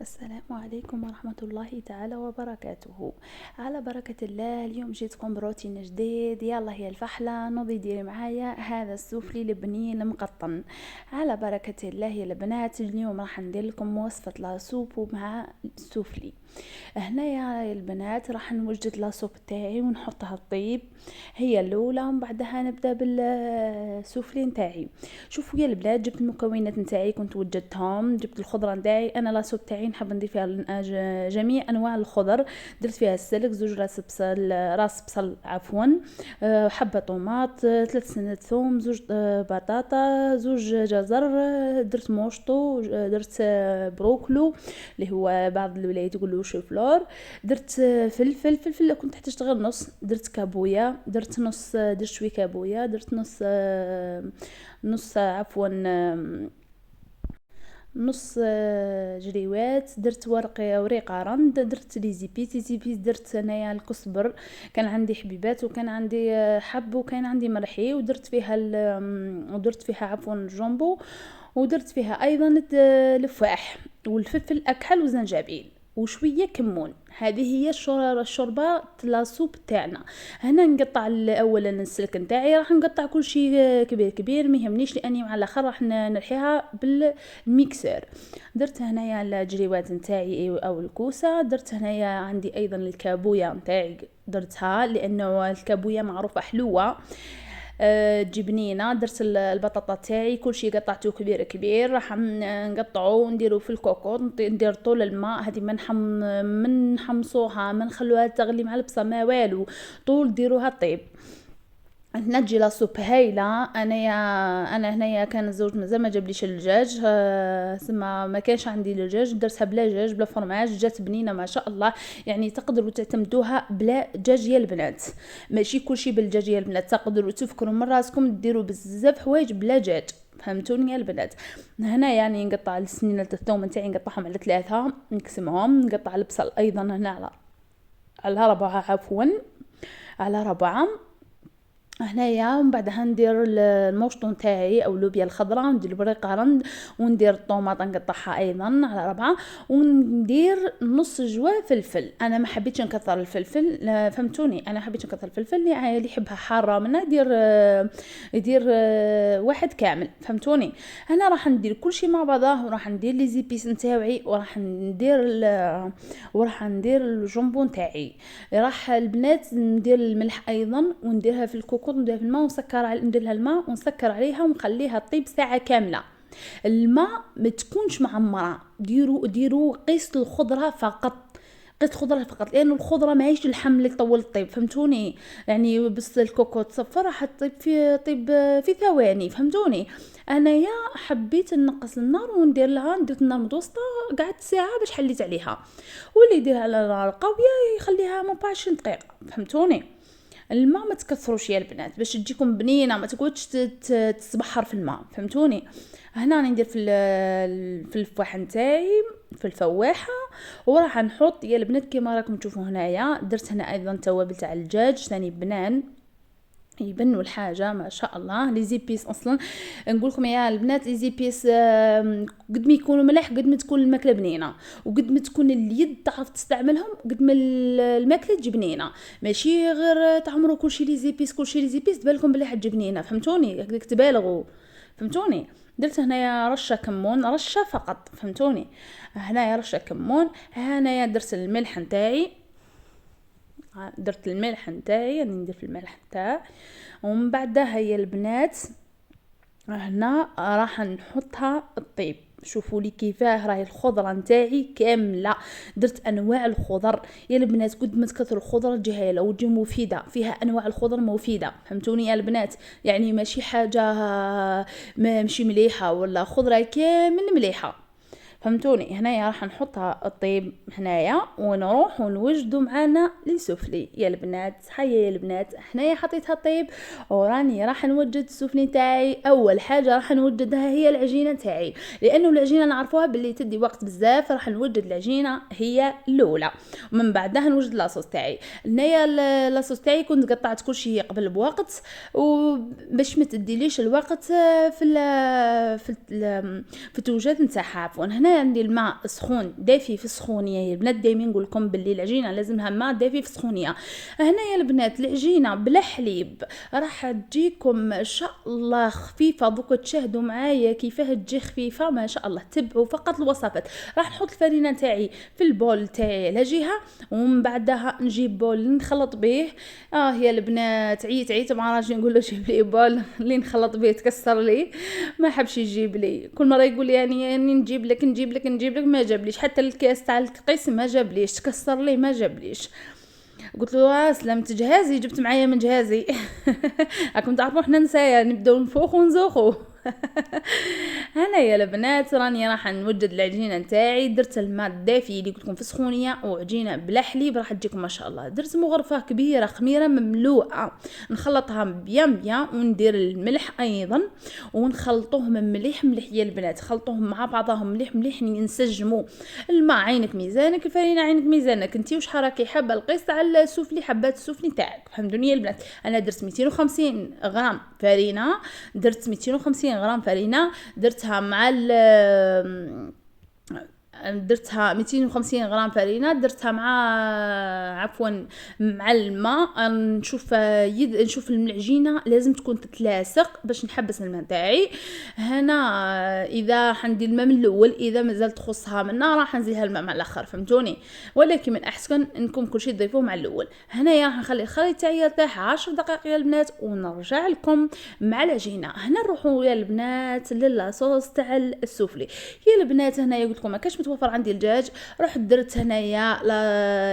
السلام عليكم ورحمة الله تعالى وبركاته. على بركة الله اليوم جيتكم بروتين جديد. يلا هي الفحلة نوضي ديري معايا هذا السوفلي البنين المقطن. على بركة الله يا البنات اليوم راح ندير لكم وصفة لاسوب مع السوفلي. هنايا يا البنات راح نوجد لاصوب تاعي ونحطها الطيب هي الاولى، ومن بعدها نبدا بالسوفلي نتاعي. شوفوا يا البنات جبت المكونات نتاعي كنت وجدتهم، جبت الخضره نتاعي. انا لاصوب تاعي نحب ندير فيها جميع انواع الخضر. درت فيها السلق، زوج راس بصل عفوا، حبه طوماط، 3 سنة ثوم، زوج بطاطا، زوج جزر، درت موشطو، درت بروكلو اللي هو بعض الولايات يقولوا شو فلور، درت فلفل كنت تحت تشتغل نص، درت كابويا، درت نص، درت شوي كابويا، درت نص عفوا نص جريوات، درت وريق رند، درت ليزيبيس درت انايا الكزبر، كان عندي حبيبات وكان عندي حب وكان عندي مرحي، ودرت فيها عفوا الجامبو، ودرت فيها ايضا لفاح والفلفل اكحل وزنجبيل وشويه كمون. هذه هي الشوربه لاصوب تاعنا. هنا نقطع اولا السلك نتاعي، راح نقطع كل شيء كبير كبير، ما يهمنيش لاني مع الاخر راح نرحيها بالميكسر. درت هنايا الجريوات نتاعي او الكوسه، درت هنايا عندي ايضا الكابويا نتاعي درتها لانه الكابويا معروفه حلوه جبنينه. درت البطاطا تاعي كل شيء قطعته كبير كبير، راح نقطعه ونديرو في الكوكوط، ندير طول الماء هذه من نحمصوها ما نخلوها تغلي مع البصل ما والو، طول ديروها طيب. نجي لاصوب هايله. انا هنايا كان الزوج مازال ما جابليش الدجاج، سما ما كانش عندي الدجاج، درتها بلا دجاج بلا فرماج، جات بنينه ما شاء الله. يعني تقدروا تعتمدوها بلا دجاج يا البنات، ماشي كلشي بالدجاج يا البنات، تقدروا تفكروا من راسكم ديروا بزاف حوايج بلا دجاج، فهمتوني يا البنات. هنا يعني نقطع السنينه الثوم نتاعي نقطعهم على 3 نقسمهم، نقطع البصل ايضا هنا على 4 عفوا، على 4. هنايا ومن بعدها ندير الموشطو نتاعي او اللوبيا الخضراء، وندير الوريق رند، وندير الطوماطه نقطعها ايضا على 4، وندير نص جوا فلفل. انا ما حبيتش نكثر الفلفل، فهمتوني، انا حبيت نكثر الفلفل اللي يحبها حاره منا يدير واحد كامل، فهمتوني. انا راح ندير كل شيء مع بعضه، وراح ندير لي زيبيس نتاعي، وراح ندير الجمبو نتاعي. راح البنات ندير الملح ايضا، ونديرها في الكوكوط، نديرها في الماء ندير لها الماء ونسكر عليها ونخليها طيب ساعه كامله. الماء ما تكونش معمره، ديروا قيس الخضره فقط، قيس الخضره فقط، لانه الخضره ماهيش اللحم اللي طول الطيب، فهمتوني. يعني بس الكوكوط تصفر راح تطيب في ثواني، فهمتوني. انايا حبيت نقص النار وندير لها، درت النار متوسطه، قعدت ساعه باش حليت عليها. واللي يديرها على النار قويه يخليها من 20 دقيقه، فهمتوني. الماء ما تكثروش يا البنات باش تجيكم بنينه، ما تقعدش تسبحر في الماء، فهمتوني. هنا راني ندير في الفواحه نتاعي، في الفواحه، وراح نحط يا البنات كيما راكم تشوفوا هنايا. درت هنا ايضا توابل تاع الدجاج ثاني بنان يبنوا الحاجه ما شاء الله. لي زيبيس اصلا نقول لكم يا البنات لي زيبيس قد ما يكونوا ملح قد ما تكون الماكله بنينه، وقد ما تكون اليد تعرف تستعملهم قد ما الماكله تجي بنينه، ماشي غير تعمروا كلشي لي زيبيس كلشي لي زيبيس تبالكم بلي حتجي بنينه، فهمتوني، هكذاك تبالغوا، فهمتوني. درت هنايا رشه كمون، رشه فقط، فهمتوني. هنايا رشه كمون، هنايا درت الملح نتاعي، درت الملح نتاعي، يعني ندير في الملح نتاعي. ومن بعدها يا البنات هنا راح نحطها الطيب. شوفوا لي كيفاه راهي الخضره نتاعي كامله، درت انواع الخضر يا البنات، قد ما تكثر الخضره تجي هايله وتجي مفيده، فيها انواع الخضر مفيده، فهمتوني يا البنات. يعني ماشي حاجه ماشي مليحه، ولا خضره كامل مليحه، فهمتوني. هنايا راح نحطها الطيب هنايا، ونروح ونوجدوا معانا للسفلي يا البنات. حيا يا البنات، هنايا حطيتها طيب، وراني راح نوجد السفلي تاعي. اول حاجه راح نوجدها هي العجينه تاعي، لانه العجينه نعرفوها باللي تدي وقت بزاف، راح نوجد العجينه هي الاولى، ومن بعدها نوجد لاصوص تاعي. هنايا لاصوص تاعي كنت قطعت كل شيء قبل بوقت، وباش ما تديليش الوقت في التوجات نتاعها عفوا. هنا هنا عندي الماء سخون دافي في السخونيه. يا البنات دائما نقول لكم باللي العجينه لازمها ماء دافي في السخونيه. هنا يا البنات العجينه بلا حليب راح تجيكم ان شاء الله خفيفه. دوك تشاهدوا معايا كيفاه تجي خفيفه ما شاء الله. تبعوا فقط الوصفات. راح نحط الفرينه تاعي في البول تاعي على جهه، ومن بعدها نجيب بول نخلط به. يا البنات عييت مع راجلي نقول له جيب لي بول اللي نخلط به تكسر لي، ما حبش يجيب لي. كل مره يقول لي يعني نجيب لك ما جابليش. حتى الكاس تاع القيس ما جابليش، تكسر لي ما جابليش. قلت له سلامت جهازي، جبت معايا من جهازي. راكم تعرفوا احنا نسايا نبداو نفوخ ونزوخو. هنا يا البنات راني راح نوجد العجينه نتاعي. درت الماء الدافي اللي قلت لكم في السخونيه وعجينه بلا حليب راح تجيكم ما شاء الله. درت مغرفه كبيره خميره مملوءه نخلطها بيان وندير الملح ايضا ونخلطوهم مليح يا البنات. خلطوهم مع بعضهم مليح نسجموا. الماء عينك ميزانك، الفرينه عينك ميزانك. انتي واش راكي حابه القيس تاع السفلي حبات السفلي تاعك. فهمتوني يا البنات؟ انا درت 250 غرام فرينه، درت 250 غرام فرينه درتها مع درتها 250 غرام فرينه درتها مع الماء. نشوف العجينه لازم تكون تتلاصق باش نحبس الماء تاعي. هنا اذا حندير الماء من الاول، اذا مازال تخصها منا راح نزيدها الماء مع الاخر. فهمتوني؟ ولكن من احسن انكم كل شيء تضيفوه مع الاول. هنايا راح نخلي الخليط تاعي يرتاح 10 دقائق يا البنات ونرجع لكم مع العجينه. هنا نروحوا يا البنات للصوص تاع السوفلي. يا البنات هنايا قلت لكم ما كاش متوفر عندي الدجاج، رحت درت هنايا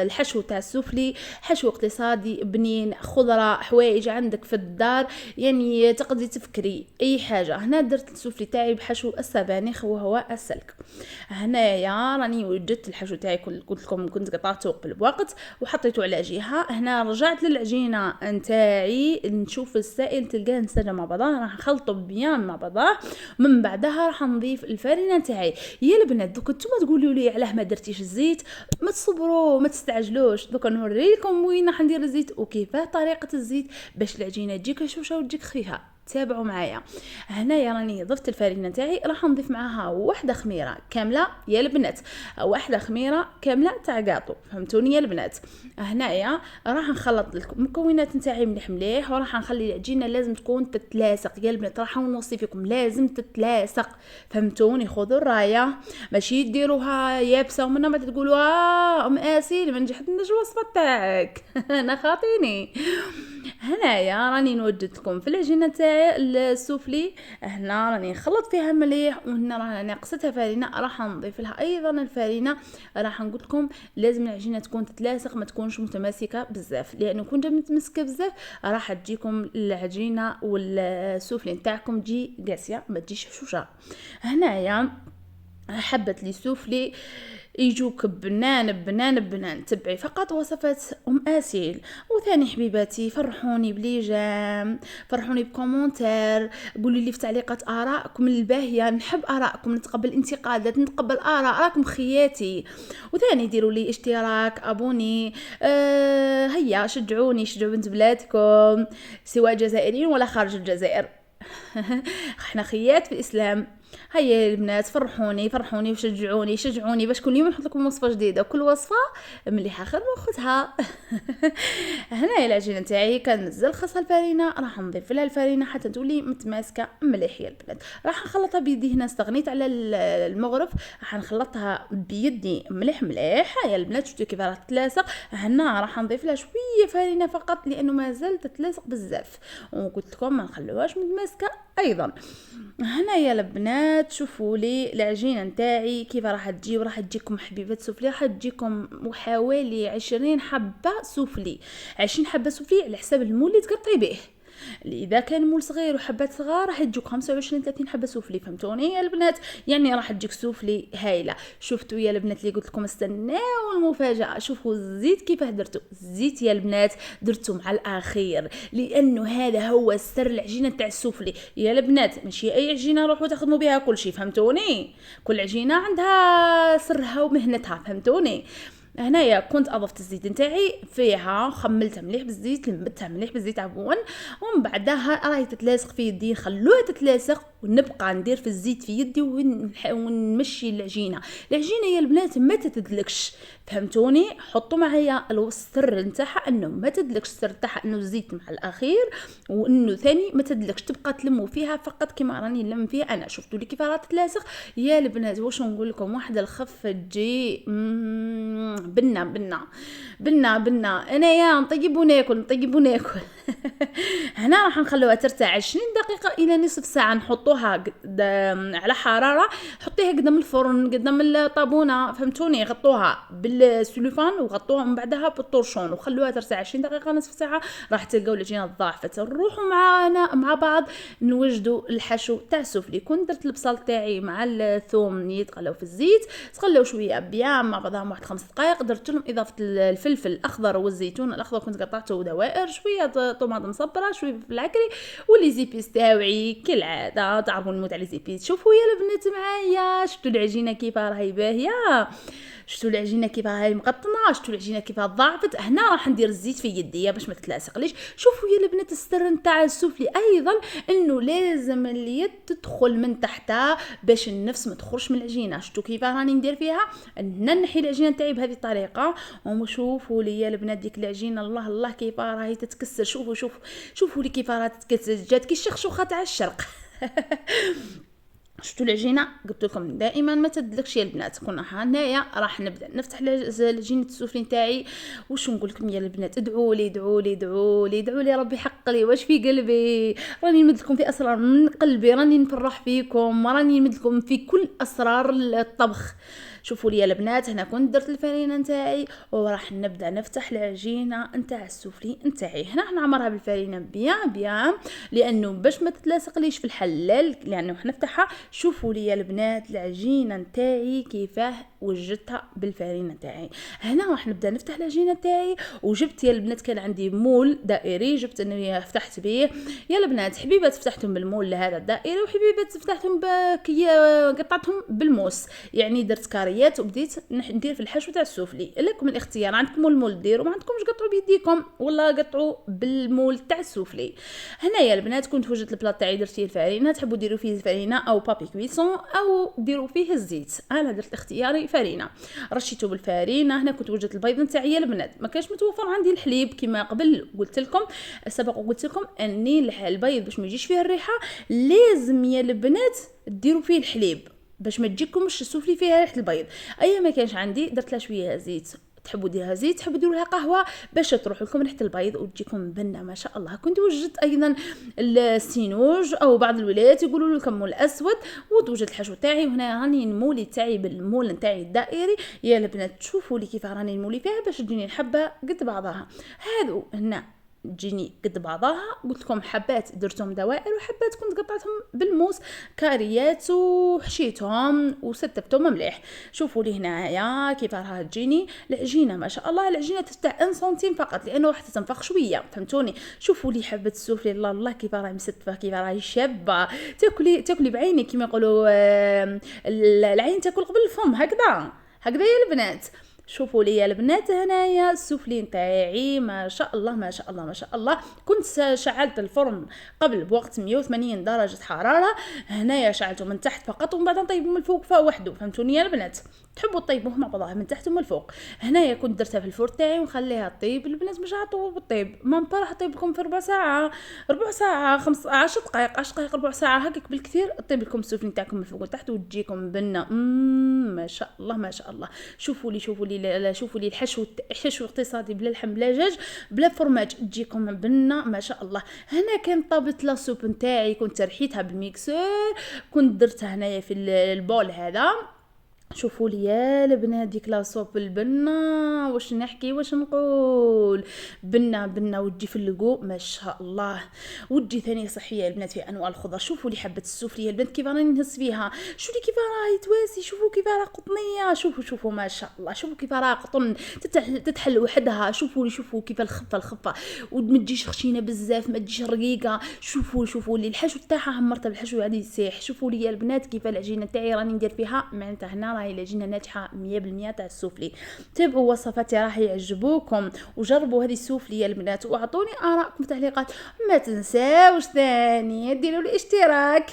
الحشو تاع السوفلي، حشو اقتصادي بنين، خضره حوايج عندك في الدار يعني تقدري تفكري اي حاجه. هنا درت السوفلي تاعي بحشو السبانخ وهو السلك. هنايا راني وجدت الحشو تاعي قلت لكم كنت قطعته قبل بوقت وحطيته على جهه. هنا رجعت للعجينه نتاعي نشوف السائل تلقاه انسجم مع بعضه، راح نخلطه بيان مع بعضه. من بعدها راح نضيف الفرينه تاعي. يا البنات دوك نتوما تقولوا لي علاه ما درتيش الزيت، ما تصبروا ما تستعجلوش. دوك نوريكم وين راح ندير الزيت وكيفاه طريقه الزيت باش العجينه تجيك هشوشه وتجيك خفيفه. تابعوا معايا. هنايا راني ضفت الفرينه تاعي، راح نضيف معاها واحده خميره كامله يا البنات، واحده خميره كامله تاع كاطو. فهمتوني يا البنات؟ هنايا راح نخلط المكونات نتاعي مليح وراح نخلي العجينه لازم تكون تتلاصق يا البنات. راح نوصي فيكم لازم تتلاصق. فهمتوني؟ خذوا الرايه ماشي ديروها يابسه ومنها ما تقولوا ام اسيل ما نجحتناش الوصفه تاعك. انا خاطيني. هنايا راني نوجد لكم في العجينه تاعي السوفلي. هنا راني نخلط فيها مليح، وهنا راني قصتها فرينه راح نضيف لها ايضا الفرينه. راح نقول لكم لازم العجينه تكون تتلاصق ما تكونش متماسكه بزاف، لانه كنت متمسكه بزاف راح تجيكم العجينه والسوفلي نتاعكم تجي قاسيه ما تجيش هشوشه. هنايا حبت لي سوفلي يجوك بنان. تبعي فقط وصفات ام اسيل. وثاني حبيباتي فرحوني بليجام، فرحوني بكومنتير، قولوا لي في تعليقات ارائكم الباهيه. نحب ارائكم، نتقبل انتقادات، نتقبل اراء راكم خياتي. وثاني ديروا لي اشتراك ابوني. هيا شجعوا بنت بلادكم سواء جزائريين ولا خارج الجزائر. احنا خيات في الاسلام. هيا البنات فرحوني وشجعوني باش كل يوم نحط لكم وصفه جديده، وكل وصفه مليحه خير ناخذها. هنا العجينه تاعي كنزل خاصها الفرينه، راح نضيف لها الفرينه حتى تولي متماسكه مليح يا البنات. راح نخلطها بيدي. هنا استغنيت على المغرف، راح نخلطها بيدي مليح يا البنات. شفتوا كيف راح تتلاصق. هنا راح نضيف لها شويه فرينه فقط لانه ما زالت تتلاصق بزاف، وقلت لكم ما نخلوهاش متماسكه ايضا. هنا يا البنات شوفوا لي العجينه نتاعي كيف راح تجي. وراح تجيكم حبيبات سوفلي، راح تجيكم حوالي 20 حبه سوفلي. 20 حبه سوفلي على حساب المول اللي تقطعي به. اذا كان مول صغير وحبات صغار راح تجيك 25 30 حبه سوفلي. فهمتوني يا البنات؟ يعني راح تجيك سوفلي هايله. شفتوا يا البنات اللي قلت لكم استناو المفاجاه. شوفوا الزيت كيف درتو. الزيت يا البنات درتو مع الاخير، لانه هذا هو سر العجينه تاع السوفلي يا البنات. ماشي اي عجينه روحوا تخدموا بها كل شيء. فهمتوني؟ كل عجينه عندها سرها ومهنتها. فهمتوني؟ هنايا كنت اضفت الزيت نتاعي فيها، خملتها مليح بالزيت، لمتها مليح بالزيت عفوا، ومن بعدها راهي تتلاصق في يدي، نخلوها تتلاصق ونبقى ندير في الزيت في يدي ونمشي العجينه يا البنات ما تتدلكش، فهمتوني؟ حطوا معايا السر نتاعها انه ما تدلكش، السر تاعها انه الزيت مع الاخير، وانه ثاني ما تدلكش، تبقى تلموا فيها فقط كيما راني نلم فيها انا. شفتوا لي كيف راه تتلاصق يا البنات؟ واش نقول لكم، واحده الخفه تجي بنا انايا نطيب وناكل هنا راح نخلوها ترتاح 20 دقيقه الى نصف ساعه، نحطوها على حراره، حطيها قدام الفرن قدام الطابونه، فهمتوني؟ غطوها بالسلوفان وغطوها من بعدها بالطرشون وخلوها ترتاح 20 دقيقه نصف ساعه، راح تلقاو العجينه ضاعفت. نروحوا معانا مع بعض نوجدوا الحشو تاع السوفلي. كنت درت البصل تاعي مع الثوم يتقلوا في الزيت، تقلوا شويه بيان مع بعضهم واحد 5 دقائق، درت لهم اضافه الفلفل الاخضر والزيتون الاخضر، كنت قطعته دوائر، شويه طماطم مصبره، شويه فلفل عكري، ولي زيبيس تاوعي كالعاده، تعرفوا نموت على زيبيس. شوفوا يا البنات معايا، شفتوا العجينه كيف راهي باهيه، شفتوا العجينه كيف راهي مقطنه، شفتوا العجينه كيف ضاعفت. هنا راح ندير الزيت في يدي باش ما تتلاصقليش. شوفوا يا البنات السر نتاع السوفلي ايضا انه لازم اليد تدخل من تحتها باش النفس ما تخرجش من العجينه. شفتوا كيف راني ندير فيها، ننحي العجينه تاعي بهذه الطريقه، وشوفوا لي يا البنات ديك العجينه الله الله كيف راهي تتكسر. شوفوا لي كيف راهي تتكسر، جات كي الشخشوخه تاع الشرق شفتوا العجينه؟ قلت لكم دائما ما تدلكش يا البنات. كنا هنايا راح نبدا نفتح العجينه السوفلي نتاعي. واش نقول لكم يا البنات، ادعوا لي ربي حق لي واش في قلبي، راني نمد لكم في اسرار من قلبي، راني نفرح فيكم، راني نمد لكم في كل اسرار الطبخ. شوفوا لي يا البنات، هنا كنت درت الفرينه نتاعي وراح نبدا نفتح العجينه نتاع السوفلي نتاعي. هنا نعمرها بالفرينه بيان لانه باش ما تتلاصقليش في الحلال، لانه حنفتحها. شوفوا لي يا البنات العجينه نتاعي كيفاه وجدتها بالفرينه نتاعي. هنا راح نبدا نفتح العجينه نتاعي، وجبت يا البنات كان عندي مول دائري، جبت اني فتحت به يا البنات. حبيبات فتحتهم بالمول هذا الدائري، وحبيبات فتحتهم قطعتهم بالموس، يعني درت كاريات وبديت ندير في الحشو تاع السوفلي. لكم الاختيار، عندكم المول ديروا، ما عندكمش قطعوا بيديكم ولا قطعوا بالمول تاع السوفلي. هنا يا البنات كنت وجدت البلاط تاعي درت فيه الفرينه، تحبوا ديروا فيه الفرينه او بابي كويسون او ديروا فيه الزيت، انا درت اختياري فرينه، رشيته بالفرينه. هنا كنت وجدت البيض نتاعي يا البنات، ما كانش متوفر عندي الحليب كما قبل قلت لكم سبق وقلت لكم اني البيض باش ما يجيش فيه الريحه لازم يا البنات ديروا فيه الحليب باش ما تجيكمش السوفلي فيها ريحه البيض. اي ما كانش عندي درت لها شويه زيت، تحبوا ديرها زيت تحبوا ديروا لها قهوه باش تروح لكم ريحه البيض وتجيكم بنه ما شاء الله. كنت وجدت ايضا السينوج او بعض الولايات يقولوا لكم مول اسود، وتوجد الحشو تاعي. وهنا راني المولي تاعي بالمول نتاعي الدائري يا البنات. تشوفوا لي كيف راني المولي فيها باش تجيني الحبه قد بعضها. هذو هنا تجيني قد بعضها، قلت لكم حبات درتهم دوائر وحبات كنت قطعتهم بالموس كاريات وحشيتهم وستفتهم مليح. شوفوا لي هنايا كيف راها تجيني العجينه ما شاء الله. العجينه تفتح 1 سنتيم فقط لانه راح تنفخ شويه، فهمتوني؟ شوفوا لي حبه السوفلي الله الله كيف راهي مستفه، كيف راهي شابه، تاكلي بعينك كما يقولوا العين تاكل قبل الفم، هكذا يا البنات. شوفوا لي يا البنات هنايا السوفلي نتاعي ما شاء الله. كنت شعلت الفرن قبل بوقت 180 درجه حراره، هنايا شعلته من تحت فقط ومن بعد نطيبه من الفوق فوحده، فهمتوني يا البنات؟ تحبوا تطيبوه مع بعضها من تحت ومن الفوق. هنايا كنت درتها في الفرن تاعي ونخليها طيب. البنات مش عطوا بالطيب، ما راح طيب لكم في ربع ساعه 10 دقائق ربع ساعه هكاك بالكثير، طيب لكم السوفلي نتاعكم من فوق وتحت وتجيكم بنه ما شاء الله. شوفوا لي الحشو اقتصادي بلا لحم بلا دجاج بلا فرماج، تجيكم بنه ما شاء الله. هنا كان طابت لا سوب نتاعي كنت رحيتها بالميكسور، كنت درتها هنايا في البول هذا. شوفوا لي يا البنات ديك لا صوب البنه، واش نحكي واش نقول، بنه وتجي في اللقو ما شاء الله، وتجي ثاني صحيه البنات في انواع الخضر. شوفوا لي حبه السوفلي يا البنات كيف راني نهز فيها، شوفوا لي كيف راهي تواسي، شوفوا كيف راها قطنيه، شوفوا ما شاء الله، شوفوا كيف راها قطن تتحل وحدها. شوفوا كيف الخفه وما تجيش خشينه بزاف ما تجيش رقيقه. شوفوا لي الحشو تاعها عمرتها بالحشو عادي يسيح. شوفوا لي يا البنات كيف العجينه تاعي راني ندير فيها معناتها هنا راهي راهي العجينه ناجحه 100% تاع السوفلي. تابعوا وصفاتي راح يعجبوكم وجربوا هذه السوفلي يا البنات، واعطوني ارائكم في التعليقات. ما تنساوش ثاني ديروا لي اشتراك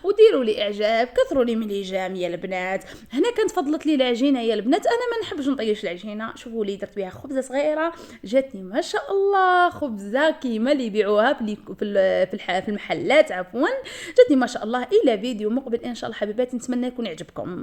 وديروا لي اعجاب، كثروا لي من الاعجاب يا البنات. هنا كانت فضلت لي العجينه يا البنات، انا ما نحبش نطيش العجينه. شوفوا لي درت بها خبزه صغيره جاتني ما شاء الله، خبزه كيما اللي يبيعوها في المحلات عفوا، جاتني ما شاء الله. الى فيديو مقبل ان شاء الله حبيباتي، نتمنى يكون يعجبكم.